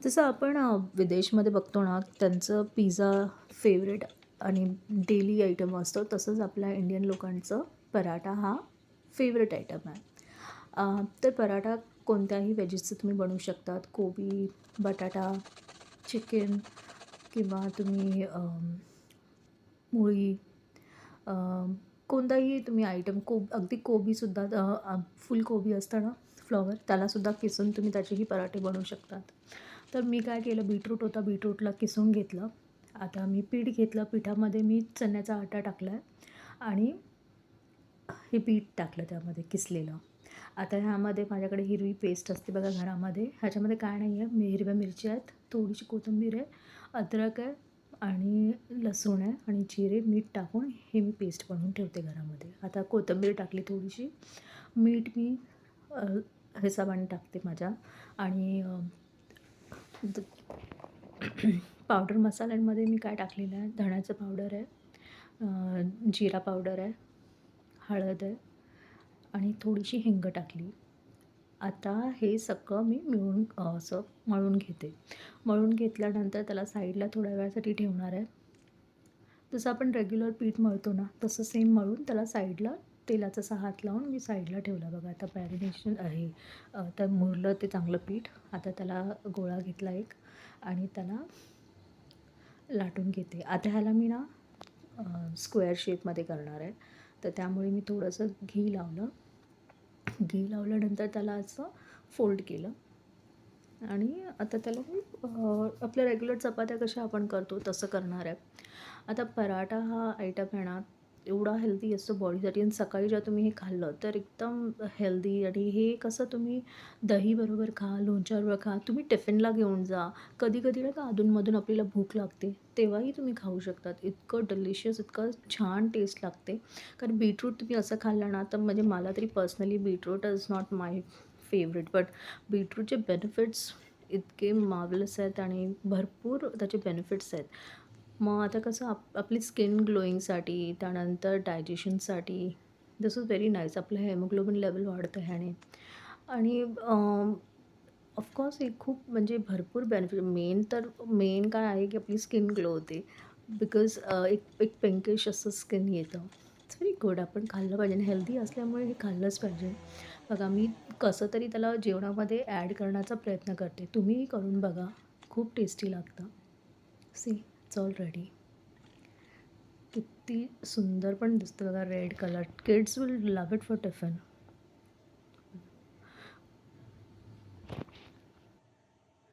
जसं आपण विदेशमध्ये बघतो ना, त्यांचं पिझ्झा फेवरेट आणि डेली आयटम असतं, तसंच आपल्या इंडियन लोकांचं पराठा हा फेवरेट आयटम आहे. तर पराठा कोणत्याही व्हेजेसचं तुम्ही बनवू शकतात. कोबी, बटाटा, चिकन किंवा तुम्ही मुळी, अ, कोणताही तुम्ही आयटम अगदी कोबीसुद्धा फुलकोबी असतं ना, फ्लॉवर, त्यालासुद्धा किसून तुम्ही त्याचेही पराठे बनवू शकतात. तर मी काय केलं, बीटरूट होता, बीटरूटला किसून घेतलं. आता मी पीठ घेतलं, पिठामध्ये मी चण्याचा आटा टाकला आहे आणि हे पीठ टाकलं त्यामध्ये किसलेलं. आता ह्यामध्ये माझ्याकडे हिरवी पेस्ट असते बघा घरामध्ये. ह्याच्यामध्ये काय नाही आहे, हिरव्या मिरच्या आहेत, थोडीशी कोथिंबीर आहे, अद्रक आहे आणि लसूण आहे आणि जिरे, मीठ टाकून हे मी पेस्ट बनवून ठेवते घरामध्ये. आता कोथिंबीर टाकली थोडीशी, मीठ मी हिशोबाने टाकते माझ्या आणि पावडर मसाल्यांमध्ये मी काय टाकलेलं आहे, धण्याचं पावडर आहे, जिरा पावडर आहे, हळद आहे आणि थोडीशी हिंग टाकली. आता हे सगळं मी मिळून असं मळून घेते. मळून घेतल्यानंतर त्याला साईडला थोड्या वेळासाठी ठेवणार आहे. जसं आपण रेग्युलर पीठ मळतो ना, तसं सेम मळून त्याला साईडला तेलाचा असा हात लावून मी साईडला ठेवला बघा. आता मॅरिनेशन आहे, तर मुरलं ते चांगलं पीठ. आता त्याला गोळा घेतला एक आणि त्याला लाटून घेते. आता ह्याला मी ना स्क्वेअर शेपमध्ये करणार आहे, तर त्यामुळे मी थोडंसं घी लावलं. घी लावल्यानंतर त्याला असं फोल्ड केलं आणि आता त्याला मी आपल्या रेग्युलर चपात्या कशा आपण करतो तसं करणार आहे. आता पराठा हा आयटम आहे ना, एवढा हेल्दी असतो बॉडीसाठी आणि सकाळी जर तुम्ही हे खाल्लं तर एकदम हेल्दी. आणि हे कसं तुम्ही दहीबरोबर खा, लोणच्याबरोबर खा, तुम्ही टिफिनला घेऊन जा. कधी-कधी नाही का अधूनमधून आपल्याला भूक लागते, तेव्हाही तुम्ही खाऊ शकतात. इतकं डिलिशियस, इतकं छान टेस्ट लागते. कारण बीटरूट तुम्ही असं खाल्लं ना, तर म्हणजे मला तरी personally beetroot is not my favourite, but बीटरूटचे बेनिफिट्स इतके मार्वलस आहेत आणि भरपूर त्याचे बेनिफिट्स आहेत. मग आता कसं आपली स्किन ग्लोईंगसाठी, त्यानंतर डायजेशनसाठी दिस इज व्हेरी नाईस. आपलं हेमोग्लोबिन लेवल वाढतं ह्याने आणि ऑफकोर्स हे खूप म्हणजे भरपूर बेनिफिट. मेन काय आहे की आपली स्किन ग्लो होते. बिकॉज एक एक पिंकिश असं स्किन येतं. It's very good. आपण खाल्लं पाहिजे आणि हेल्दी असल्यामुळे हे खाल्लंच पाहिजे. बघा मी कसं तरी त्याला जेवणामध्ये ॲड करण्याचा प्रयत्न करते. तुम्हीही करून बघा. खूप टेस्टी लागतं. See, it's all ready. किती सुंदर पण दिसतं बघा, red colour. Kids will love it for tiffin.